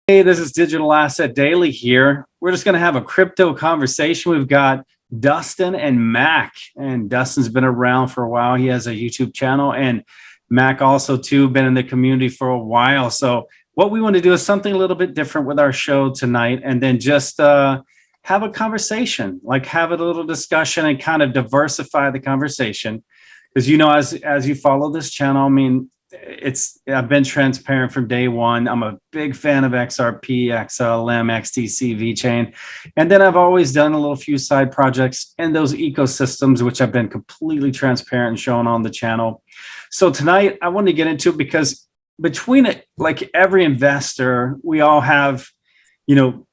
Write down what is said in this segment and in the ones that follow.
Hey, this is Digital Asset Daily here. We're just going to have a crypto conversation. We've got Dustin and Mac, and Dustin's been around for a while. He has a YouTube channel, and Mac also too been in the community for a while. So what we want to do is something a little bit different with our show tonight, and then just have a conversation, like have a little discussion and kind of diversify the conversation. Because, you know, as you follow this channel, I mean, I've been transparent from day one. I'm a big fan of XRP, XLM, XTC, VeChain. And then I've always done a little few side projects in those ecosystems, which I've been completely transparent and shown on the channel. So tonight I want to get into it because between it, like every investor, we all have, you know,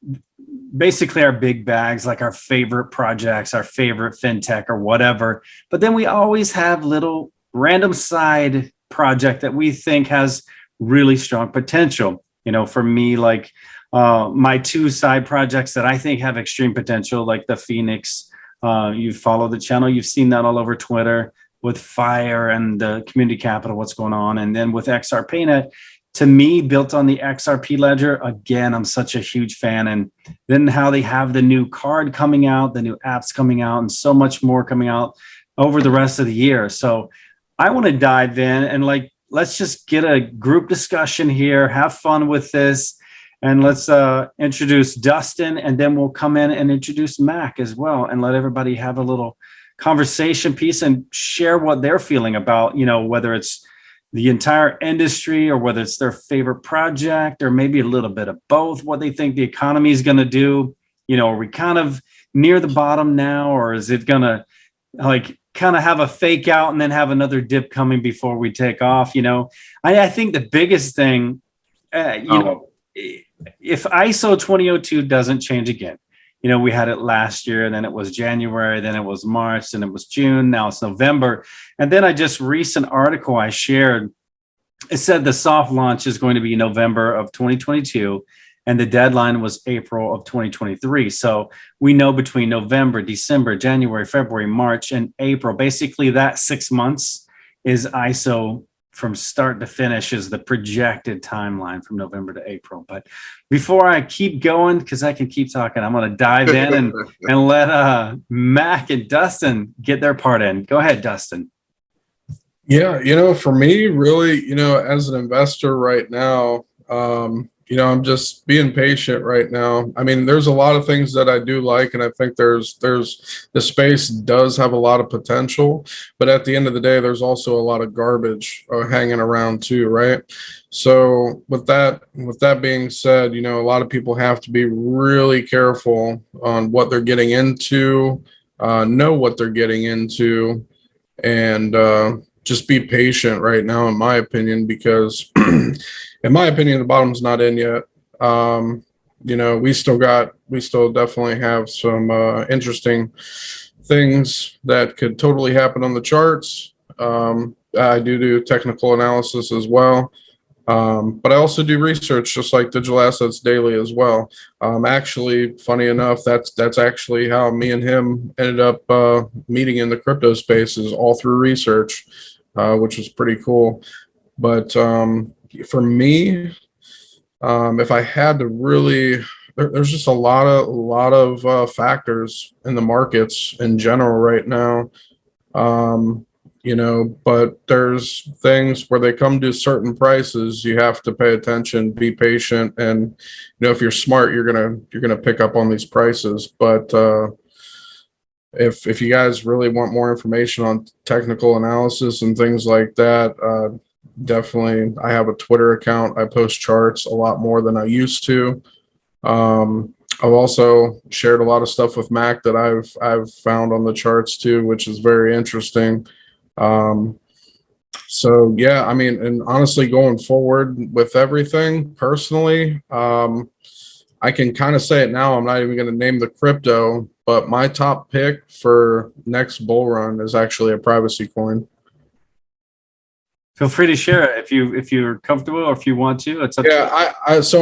basically our big bags, like our favorite projects, our favorite fintech or whatever. But then we always have little random side project that we think has really strong potential. You know, for me, like my two side projects that I think have extreme potential, like the Phoenix. You follow the channel, you've seen that all over Twitter with Fire and the community capital, what's going on. And then with XRPnet, to me, built on the XRP ledger, again, I'm such a huge fan. And then how they have the new card coming out, the new apps coming out, and so much more coming out over the rest of the year. So I want to dive in and let's just get a group discussion here, have fun with this, and let's introduce Dustin, and then we'll come in and introduce Mac as well, and let everybody have a little conversation piece and share what they're feeling about, you know, whether it's the entire industry or whether it's their favorite project or maybe a little bit of both, what they think the economy is going to do. You know, are we kind of near the bottom now, or is it going to kind of have a fake out and then have another dip coming before we take off? You know, I think the biggest thing, know, if ISO 2002 doesn't change again, you know, we had it last year, and then it was January, then it was March, then it was June, now it's November. And then recent article I shared, it said the soft launch is going to be November of 2022. And the deadline was April of 2023. So we know between November, December, January, February, March, and April, basically that 6 months is ISO from start to finish is the projected timeline from November to April. But before I keep going, because I can keep talking, I'm going to dive in and let Mac and Dustin get their part in. Go ahead, Dustin. Yeah, you know, for me, really, you know, as an investor right now, you know, I'm just being patient right now. I mean, there's a lot of things that I do like, and I think there's the space does have a lot of potential, but at the end of the day, there's also a lot of garbage hanging around too, right? So with that being said, you know, a lot of people have to be really careful on what they're getting into, know what they're getting into, and just be patient right now, in my opinion, because in my opinion, the bottom's not in yet. You know, we still definitely have some interesting things that could totally happen on the charts. I do technical analysis as well. But I also do research, just like Digital Assets Daily as well. Actually, funny enough, that's actually how me and him ended up meeting in the crypto space, is all through research, which was pretty cool. But for me, if I had to really, there's just a lot of factors in the markets in general right now. You know, but there's things where they come to certain prices, you have to pay attention, be patient, and you know, if you're smart, you're gonna pick up on these prices. But if you guys really want more information on technical analysis and things like that, definitely, I have a Twitter account. I post charts a lot more than I used to. I've also shared a lot of stuff with Mac that I've found on the charts too, which is very interesting. So yeah, I mean, and honestly, going forward with everything personally, I can kind of say it now. I'm not even going to name the crypto, but my top pick for next bull run is actually a privacy coin. Feel free to share it if you're comfortable or if you want to. It's up to you.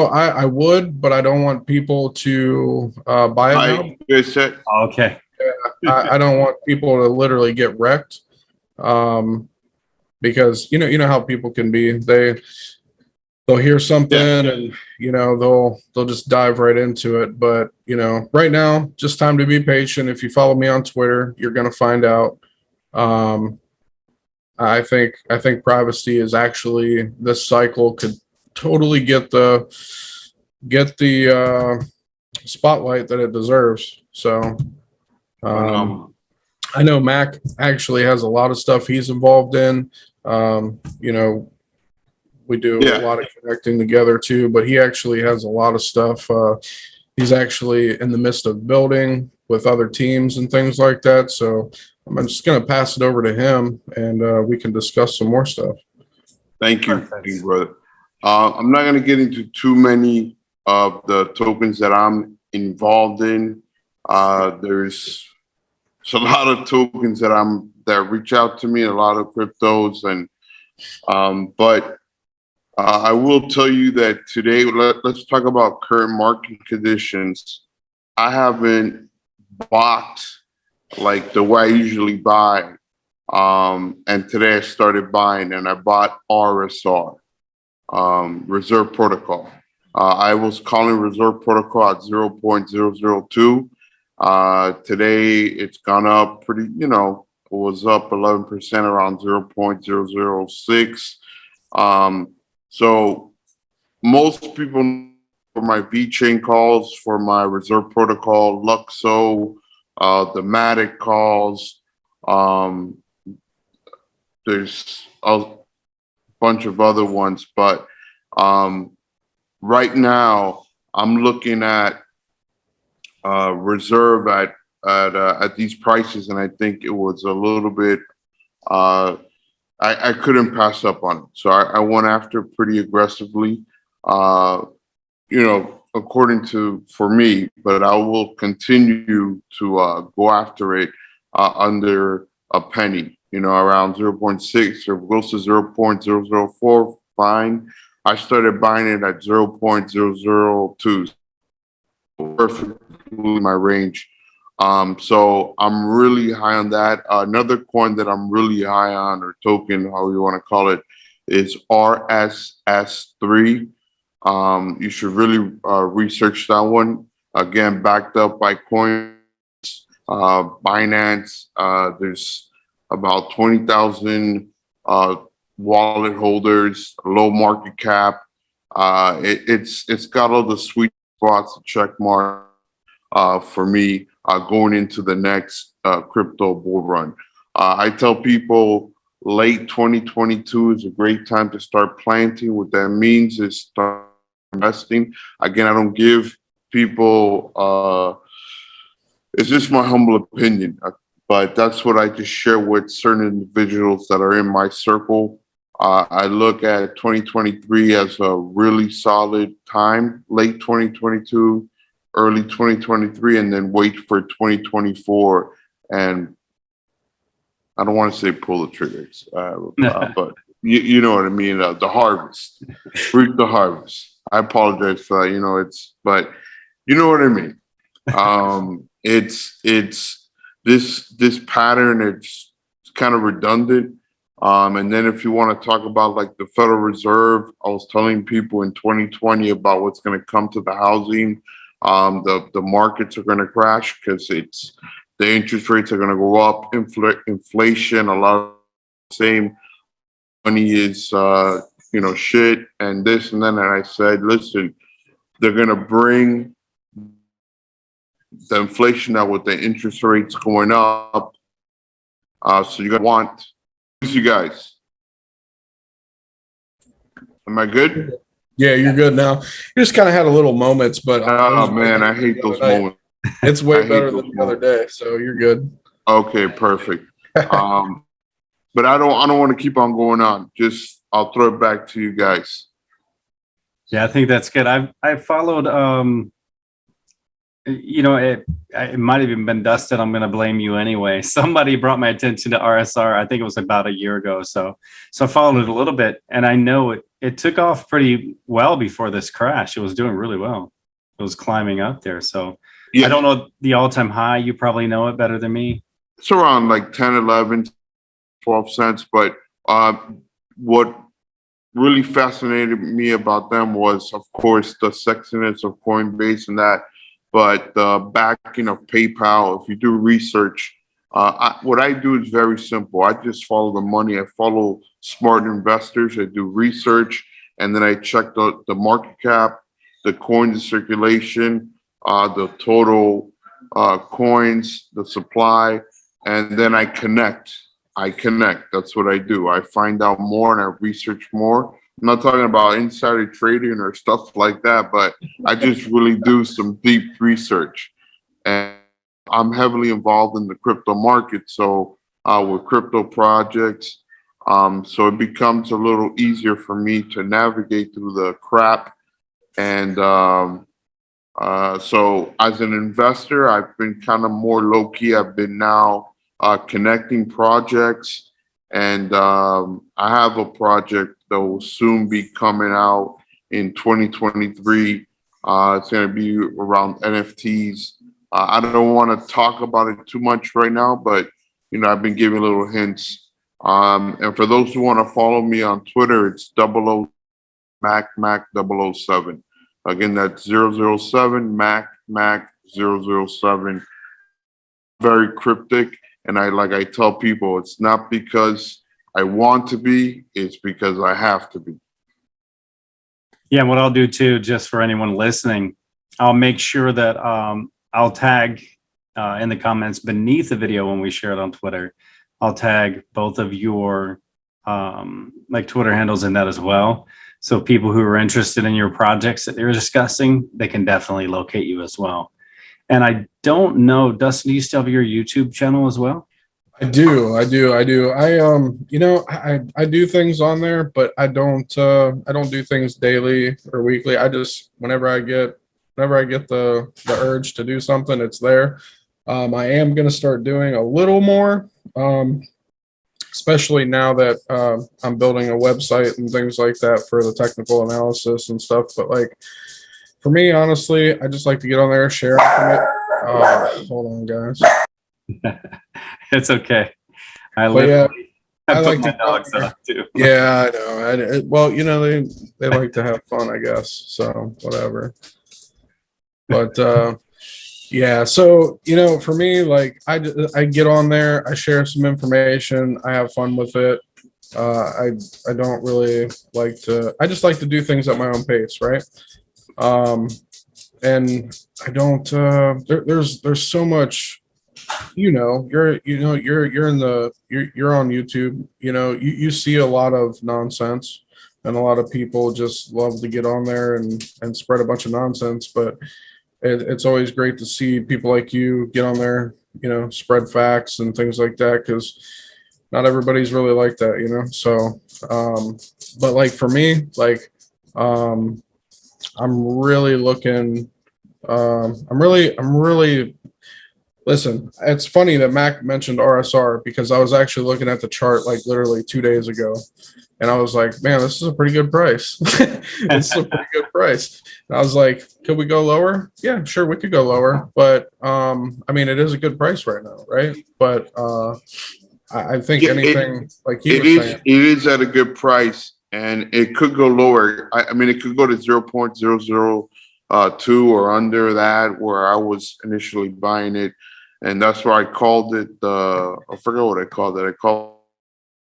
I would, but I don't want people to buy it now. Okay. I don't want people to literally get wrecked. Because you know how people can be. They'll hear something and they'll just dive right into it. But right now, just time to be patient. If you follow me on Twitter, you're gonna find out. I think privacy is actually, this cycle could totally get the spotlight that it deserves. So I know Mac actually has a lot of stuff he's involved in. We do a lot of connecting together too, but he actually has a lot of stuff. He's actually in the midst of building with other teams and things like that. So I'm just going to pass it over to him, and we can discuss some more stuff. Thank you, brother. I'm not going to get into too many of the tokens that I'm involved in. There's a lot of tokens that reach out to me, a lot of cryptos, and but I will tell you that today, let's talk about current market conditions. I haven't bought like the way I usually buy. And today I started buying, and I bought RSR, Reserve Protocol. I was calling Reserve Protocol at 0.002. Today it's gone up pretty, it was up 11%, around 0.006. So most people for my VeChain calls, for my Reserve Protocol, Luxo, the Matic calls, there's a bunch of other ones, but right now I'm looking at Reserve at these prices, and I think it was a little bit. I couldn't pass up on it, so I went after pretty aggressively. According to for me, but I will continue to go after it under a penny. Around 0.6 or close to 0.004. Fine. I started buying it at 0.002. Perfectly my range. So I'm really high on that. Another coin that I'm really high on, or token, how you want to call it, is RSS3. You should really research that one. Again, backed up by coins, Binance. There's about 20,000 wallet holders, low market cap. It's got all the sweet spots to check mark for me going into the next crypto bull run. I tell people late 2022 is a great time to start planting. What that means is start investing. Again, I don't give people, it's just my humble opinion, but that's what I just share with certain individuals that are in my circle. I look at 2023 as a really solid time, late 2022, early 2023, and then wait for 2024. And I don't want to say pull the triggers, but you know what I mean? The harvest, reap the harvest. I apologize for that, but you know what I mean? It's this pattern, it's kind of redundant. And then if you want to talk about like the Federal Reserve, I was telling people in 2020 about what's going to come to the housing. The markets are going to crash because the interest rates are going to go up, inflation, a lot of the same money is, shit and this and then. And I said, listen, they're going to bring the inflation out with the interest rates going up. So you want you guys. Am I good? Yeah, you're good now. You just kind of had a little moments, but oh man, I hate those moments. It's way better than the other day, so you're good. Okay, perfect. But I don't want to keep on going on. Just I'll throw it back to you guys. Yeah, I think that's good. I followed it might have even been Dustin. I'm going to blame you anyway. Somebody brought my attention to RSR. I think it was about a year ago. So I followed it a little bit, and I know it took off pretty well before this crash. It was doing really well. It was climbing up there. So Yeah, I don't know the all-time high. You probably know it better than me. it's around like 10, 11, 12 cents. But what really fascinated me about them was, of course, the sexiness of Coinbase and that, but the backing of PayPal. If you do research, what I do is very simple. I just follow the money. I follow smart investors. I do research, and then I check the market cap, the coins in circulation, the total coins, the supply, and then I connect. That's what I do. I find out more and I research more. I'm not talking about insider trading or stuff like that, but I just really do some deep research. And I'm heavily involved in the crypto market. So with crypto projects, so it becomes a little easier for me to navigate through the crap. And so as an investor, I've been kind of more low key. I've been now connecting projects, and I have a project that will soon be coming out in 2023. It's going to be around NFTs. I don't want to talk about it too much right now, but I've been giving little hints. And for those who want to follow me on Twitter, it's 00 Mac 007. Again, that's 007 Mac 007. Very cryptic. And I tell people, it's not because I want to be, it's because I have to be. Yeah, what I'll do too, just for anyone listening, I'll make sure that I'll tag in the comments beneath the video when we share it on Twitter. I'll tag both of your Twitter handles in that as well. So people who are interested in your projects that you're discussing, they can definitely locate you as well. And I don't know, Dustin, do you still have your YouTube channel as well? I do. I do things on there, but I don't do things daily or weekly. I just, whenever I get the urge to do something, it's there. I am going to start doing a little more, especially now that I'm building a website and things like that for the technical analysis and stuff. But for me, honestly, I just like to get on there, share it. Hold on, guys. It's okay. I put like my to dogs out too. Yeah, I know. Well, they like to have fun, I guess. So whatever. But yeah, so for me, I get on there, I share some information, I have fun with it. I don't really like to. I just like to do things at my own pace, right? And I don't. There's so much. You're on YouTube. You see a lot of nonsense, and a lot of people just love to get on there and spread a bunch of nonsense. But it's always great to see people like you get on there, spread facts and things like that, because not everybody's really like that, So, but for me, I'm really looking. I'm really. Listen, it's funny that Mac mentioned RSR, because I was actually looking at the chart literally 2 days ago, and I was like, man, this is a pretty good price. This is a pretty good price. And I was like, could we go lower? Yeah, sure, we could go lower, but it is a good price right now, right? But I think anything it is at a good price, and it could go lower. It could go to 0.002 or under that, where I was initially buying it. And that's why I called it, I forgot what I called it. I called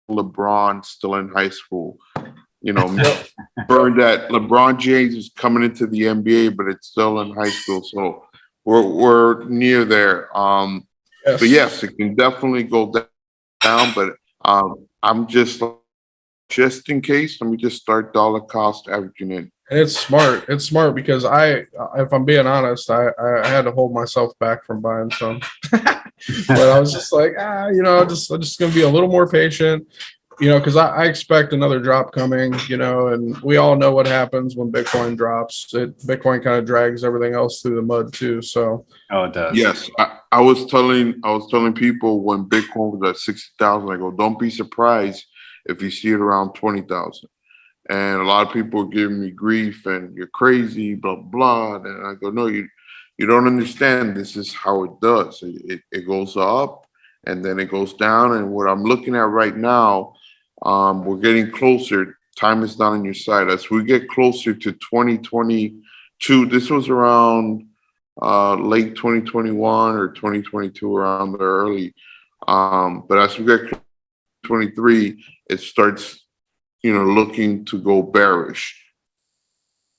LeBron still in high school. Burned that LeBron James is coming into the NBA, but it's still in high school. So we're near there. Yes. But yes, it can definitely go down, but I'm just in case, let me just start dollar cost averaging in. And it's smart. It's smart because if I'm being honest, I had to hold myself back from buying some. But I was just like, I'm just gonna be a little more patient. because I expect another drop coming, and we all know what happens when Bitcoin drops. Bitcoin kind of drags everything else through the mud too. So, Oh, it does. Yes, I was telling people when Bitcoin was at 60,000, I go, don't be surprised if you see it around 20,000. And a lot of people are giving me grief and you're crazy, blah blah. And I go, no, you don't understand. This is how it does. It goes up and then it goes down. And what I'm looking at right now, we're getting closer. Time is not on your side. As we get closer to 2022, this was around late 2021 or 2022, around there early. But as we get 23, it starts, looking to go bearish,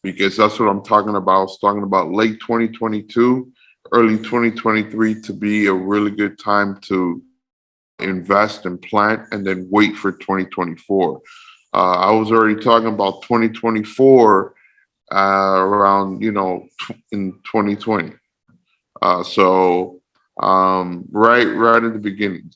because that's what I'm talking about. I was talking about late 2022, early 2023 to be a really good time to invest and plant and then wait for 2024. I was already talking about 2024 around, in 2020. So right at the beginning.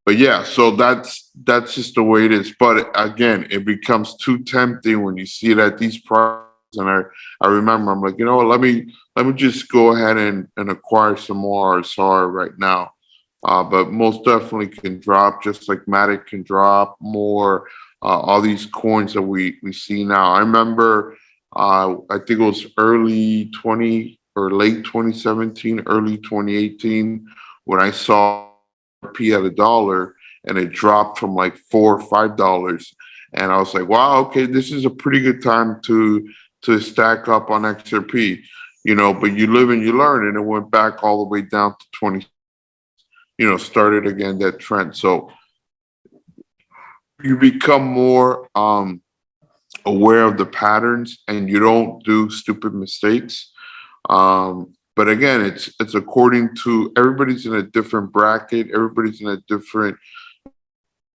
But yeah, so that's just the way it is. But again, it becomes too tempting when you see it at these prices. And I remember I'm like, let me just go ahead and acquire some more RSR right now. But most definitely can drop, just like Matic can drop more. All these coins that we see now. I remember, I think it was early 20 or late 2017, early 2018, when I saw P at $1 and it dropped from like $4 or $5, and I was like, wow, okay, this is a pretty good time to stack up on XRP, but you live and you learn, and it went back all the way down to 20, started again that trend. So you become more aware of the patterns and you don't do stupid mistakes. But again, it's according to, everybody's in a different bracket, everybody's in a different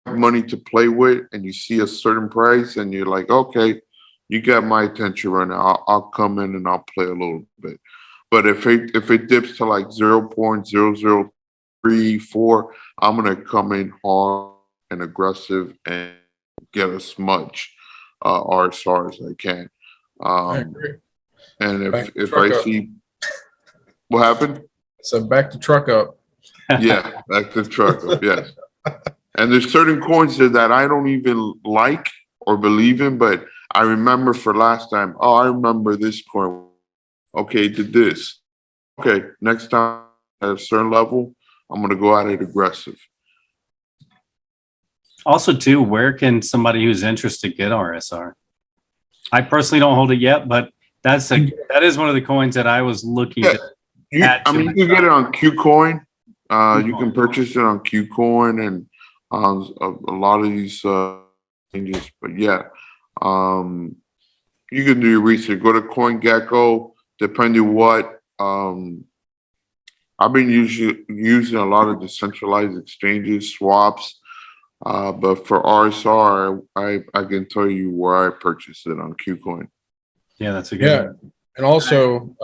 money to play with, and you see a certain price and you're like, okay, you got my attention right now. I'll come in and I'll play a little bit. But if it dips to like 0.0034, I'm gonna come in hard and aggressive and get as much RSR as I can. I agree. And Back the if truck I up. see what happened, So back the truck up. yeah, back to the truck up, yes. And there's certain coins that I don't even like or believe in, but I remember for last time, oh, I remember this coin. Okay, it did this. Okay, next time at a certain level, I'm gonna go at it aggressive. Also, too, where can somebody who's interested get RSR? I personally don't hold it yet, but that is one of the coins that I was looking Yeah. to. You can get it on KuCoin. You can purchase it on KuCoin and on a lot of these changes. But yeah, you can do your research. Go to CoinGecko. Depending what, I've been using a lot of decentralized exchanges, swaps. But for RSR, I can tell you where I purchased it on KuCoin. Yeah, that's a good one. And also,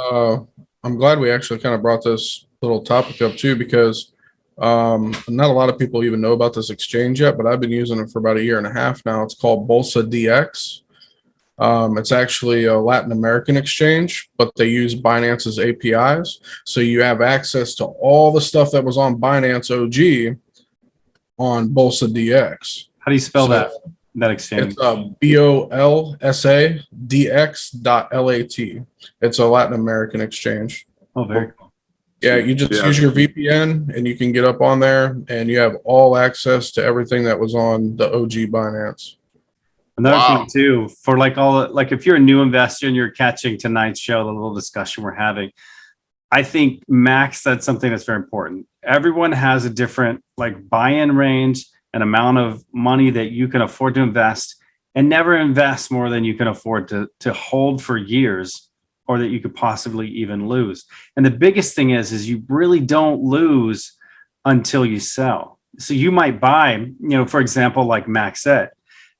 I'm glad we actually kind of brought this little topic up too, because not a lot of people even know about this exchange yet, but I've been using it for about 1.5 years now. It's called Bolsa DX. It's actually a Latin American exchange, but they use Binance's APIs. So you have access to all the stuff that was on Binance OG on Bolsa DX. How do you spell that exchange? It's BOLSADX.LAT. It's a Latin American exchange. Oh, very cool. Yeah, you just use your VPN and you can get up on there and you have all access to everything that was on the OG Binance. Another thing too, for like if you're a new investor and you're catching tonight's show, the little discussion we're having, I think Max said something that's very important. Everyone has a different buy-in range and amount of money that you can afford to invest, and never invest more than you can afford to hold for years, or that you could possibly even lose. And the biggest thing is you really don't lose until you sell. So you might buy, for example, like Max said,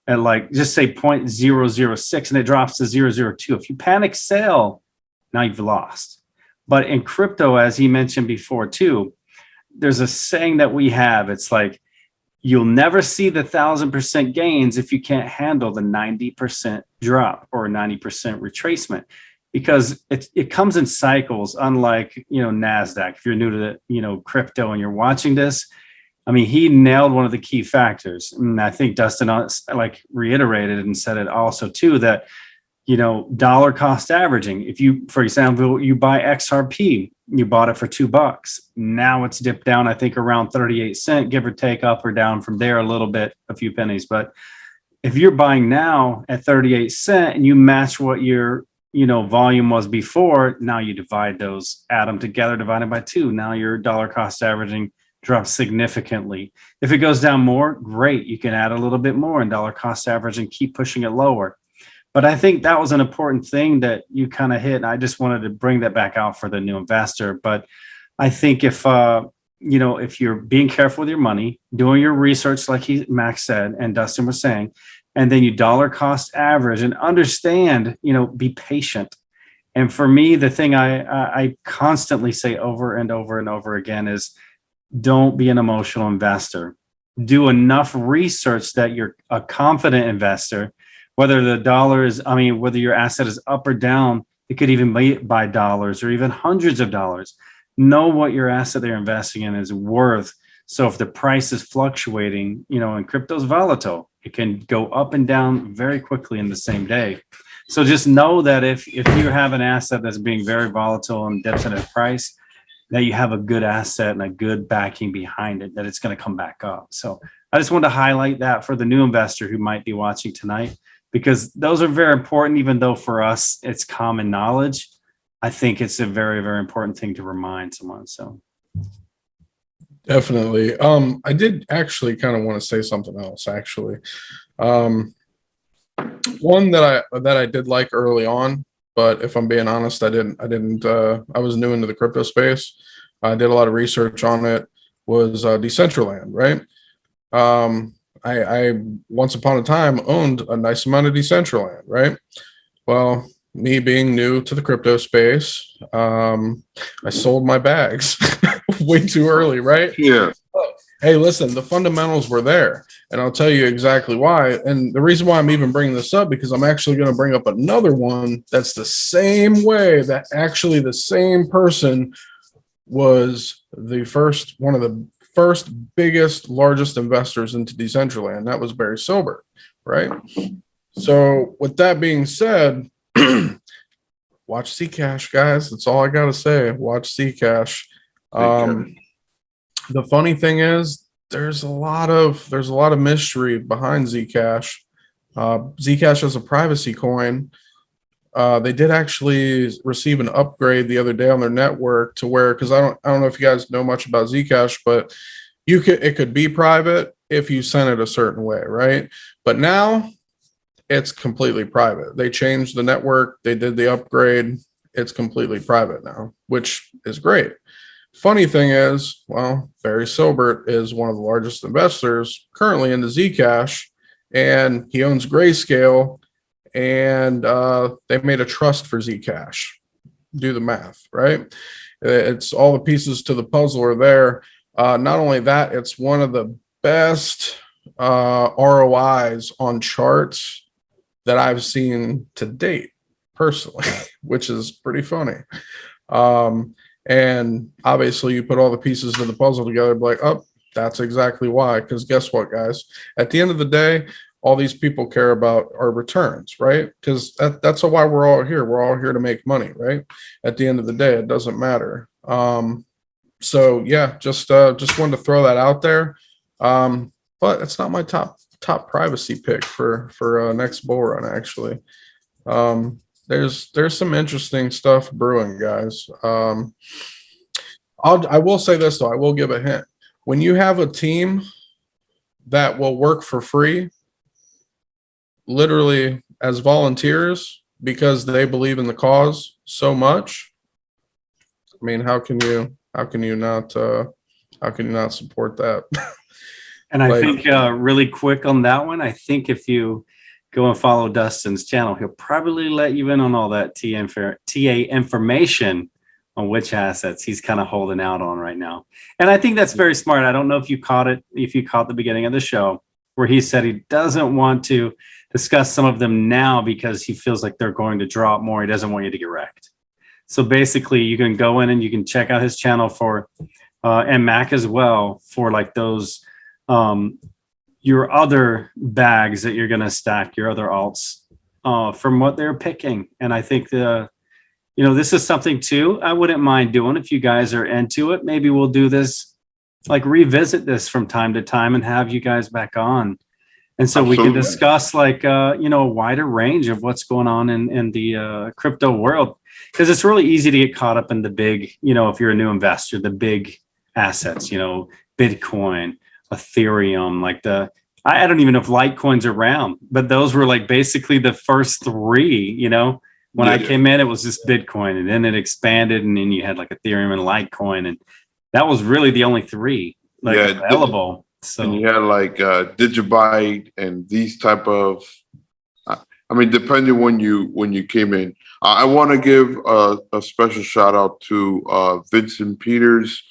at just say 0.006 and it drops to 0.002. If you panic sell, now you've lost. But in crypto, as he mentioned before too, there's a saying that we have. It's like, you'll never see the 1,000% gains if you can't handle the 90% drop or 90% retracement, because it comes in cycles. Unlike, NASDAQ, if you're new to the, crypto and you're watching this, I mean, he nailed one of the key factors. And I think Dustin reiterated and said it also too, that, dollar cost averaging. If you, for example, you buy XRP, you bought it for $2. Now it's dipped down, I think around 38 cents, give or take, up or down from there a little bit, a few pennies. But if you're buying now at 38 cents and you match what your, volume was before, now you divide those, add them together, divided by 2. Now your dollar cost averaging drops significantly. If it goes down more, great. You can add a little bit more and dollar cost average and keep pushing it lower. But I think that was an important thing that you kind of hit. And I just wanted to bring that back out for the new investor. But I think if you're being careful with your money, doing your research, like Max said, and Dustin was saying, and then you dollar cost average and understand, be patient. And for me, the thing I constantly say over and over and over again is, don't be an emotional investor. Do enough research that you're a confident investor. Whether whether your asset is up or down, it could even be by dollars or even hundreds of dollars. Know what your asset they're investing in is worth. So if the price is fluctuating, and crypto's volatile, it can go up and down very quickly in the same day. So just know that if you have an asset that's being very volatile and dips in its price, that you have a good asset and a good backing behind it, that it's going to come back up. So I just wanted to highlight that for the new investor who might be watching tonight, because those are very important. Even though for us it's common knowledge, I think it's a very, very important thing to remind someone. So definitely. I did actually kind of want to say something else, actually. One that I did like early on, but if I'm being honest, I was new into the crypto space. I did a lot of research on it, was Decentraland, right? I once upon a time owned a nice amount of Decentraland, right? Well, me being new to the crypto space, I sold my bags way too early, right? Yeah. Hey, listen, the fundamentals were there, and I'll tell you exactly why. And the reason why I'm even bringing this up, because I'm actually going to bring up another one that's the same way, that actually the same person was one of the first biggest, largest investors into Decentraland. That was Barry Silbert, right? So with that being said, watch Zcash, guys. That's all I got to say. Watch Zcash. The funny thing is, there's a lot of mystery behind Zcash. Zcash is a privacy coin. They did actually receive an upgrade the other day on their network to where, because I don't know if you guys know much about Zcash, but it could be private if you sent it a certain way, right? But now it's completely private. They changed the network. They did the upgrade. It's completely private now, which is great. Funny thing is, well, Barry Silbert is one of the largest investors currently into Zcash, and he owns Grayscale, and they made a trust for Zcash. Do the math, right? It's all the pieces to the puzzle are there. Not only that, it's one of the best ROIs on charts that I've seen to date, personally, which is pretty funny. And obviously you put all the pieces of the puzzle together, like, oh, that's exactly why. Because guess what, guys? At the end of the day, all these people care about are returns, right? Because that's why we're all here. We're all here to make money, right? At the end of the day, it doesn't matter. So yeah, just wanted to throw that out there. But it's not my top privacy pick for next bull run, actually. There's some interesting stuff brewing, guys. I will say this though. I will give a hint. When you have a team that will work for free, literally as volunteers, because they believe in the cause so much, I mean, how can you not support that? And I think really quick on that one, I think if you go and follow Dustin's channel, he'll probably let you in on all that TA information which assets he's kind of holding out on right now. And I think that's very smart. I don't know if you caught it, if you caught the beginning of the show where he said he doesn't want to discuss some of them now because he feels like they're going to drop more. He doesn't want you to get wrecked. So basically you can go in and you can check out his channel for, and Mac as well, for like those, your other bags that you're going to stack, your other alts, from what they're picking. And I think this is something too, I wouldn't mind doing if you guys are into it. Maybe we'll do this, like revisit this from time to time and have you guys back on. And so we can discuss like, a wider range of what's going on in the crypto world. Because it's really easy to get caught up in the big, if you're a new investor, the big assets, Bitcoin, Ethereum, like I don't even know if Litecoin's around, but those were like basically the first three, when I came in, it was just Bitcoin, and then it expanded, and then you had like Ethereum and Litecoin, and that was really the only three available. So and you had like Digibyte and these type of, depending when you came in. I want to give a special shout out to Vincent Peters.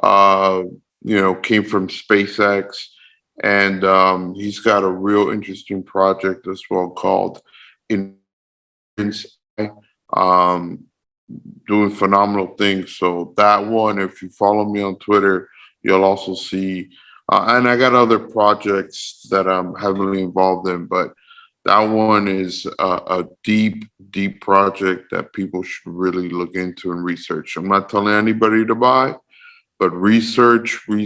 Came from SpaceX, and he's got a real interesting project as well called doing phenomenal things. So that one, if you follow me on Twitter, you'll also see, and I got other projects that I'm heavily involved in, but that one is a deep project that people should really look into and research. I'm not telling anybody to buy, but research, and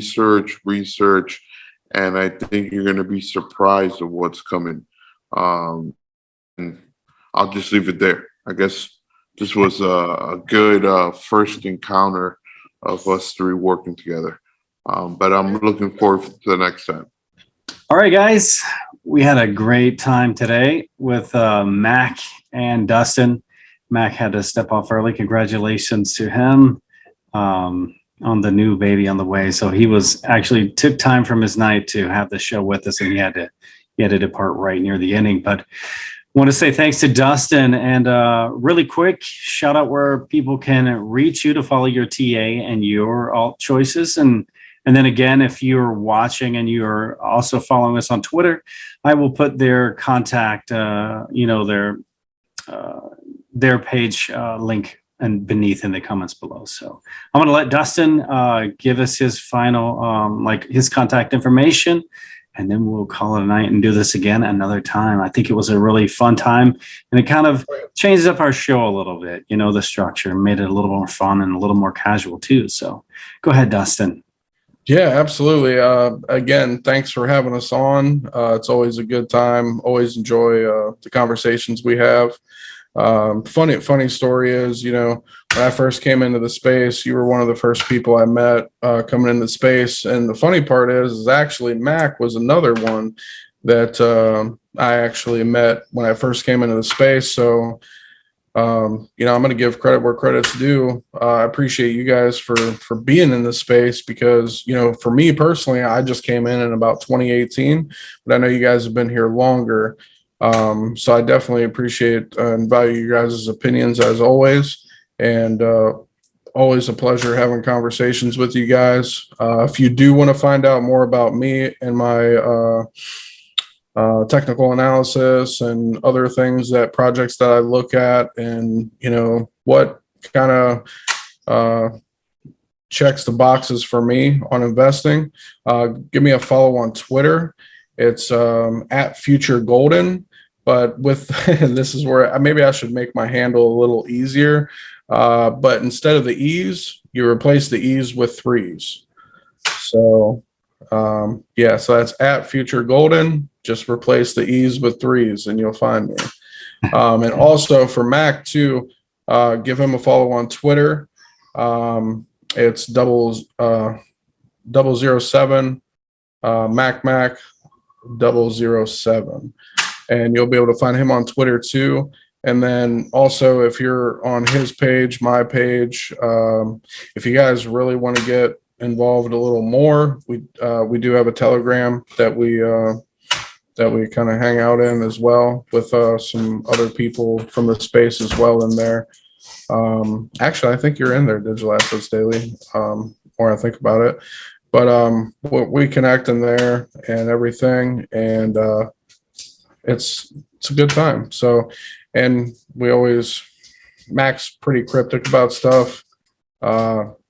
I think you're going to be surprised of what's coming. And I'll just leave it there. I guess this was a good first encounter of us three working together. But I'm looking forward to the next time. All right, guys. We had a great time today with Mac and Dustin. Mac had to step off early. Congratulations to him on the new baby on the way. So he took time from his night to have the show with us, and he had to depart right near the ending. But want to say thanks to Dustin, and really quick shout out where people can reach you to follow your TA and your alt choices. And then again, if you're watching and you're also following us on Twitter, I will put their contact, their page link and beneath in the comments below. So I'm going to let Dustin give us his final, his contact information, and then we'll call it a night and do this again another time. I think it was a really fun time, and it kind of changes up our show a little bit, the structure, made it a little more fun and a little more casual too. So go ahead, Dustin. Yeah, absolutely. Again, thanks for having us on. It's always a good time. Always enjoy the conversations we have. Funny story is, when I first came into the space, you were one of the first people I met coming into the space. And the funny part is actually Mac was another one that I actually met when I first came into the space. So, I'm going to give credit where credit's due. I appreciate you guys for being in this space because, for me personally, I just came in about 2018, but I know you guys have been here longer. So I definitely appreciate and value you guys' opinions as always. And always a pleasure having conversations with you guys. If you do want to find out more about me and my technical analysis and other things projects that I look at, and what kind of checks the boxes for me on investing, give me a follow on Twitter. It's at Future Golden, but with this is where maybe I should make my handle a little easier. But instead of the E's, you replace the E's with threes. So so that's at Future Golden. Just replace the E's with threes and you'll find me. And also for Mac too, give him a follow on Twitter. It's 007 Mac 007, and you'll be able to find him on Twitter too. And then also if you're on his page, my page, if you guys really want to get involved a little more, we do have a Telegram that we kind of hang out in as well with some other people from the space as well in there. Actually, I think you're in there, Digital Assets Daily, more I think about it. But we connect in there and everything, and it's a good time. So, and we always, Mac's pretty cryptic about stuff.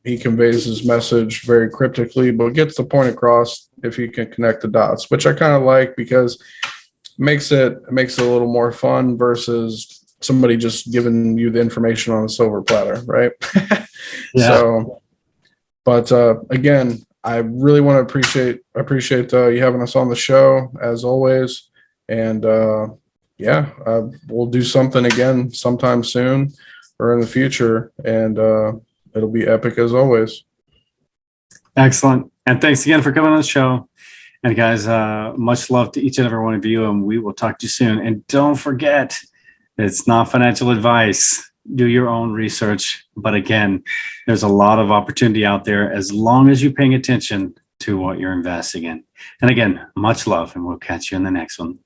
He conveys his message very cryptically, but gets the point across if you can connect the dots, which I kind of like because it makes it a little more fun versus somebody just giving you the information on a silver platter, right? Yeah. So, but again, I really want to appreciate you having us on the show as always, and we'll do something again sometime soon or in the future, and it'll be epic as always. Excellent. And thanks again for coming on the show. And guys, much love to each and every one of you, and we will talk to you soon. And don't forget, it's not financial advice. Do your own research. But again, there's a lot of opportunity out there as long as you're paying attention to what you're investing in. And again, much love, and we'll catch you in the next one.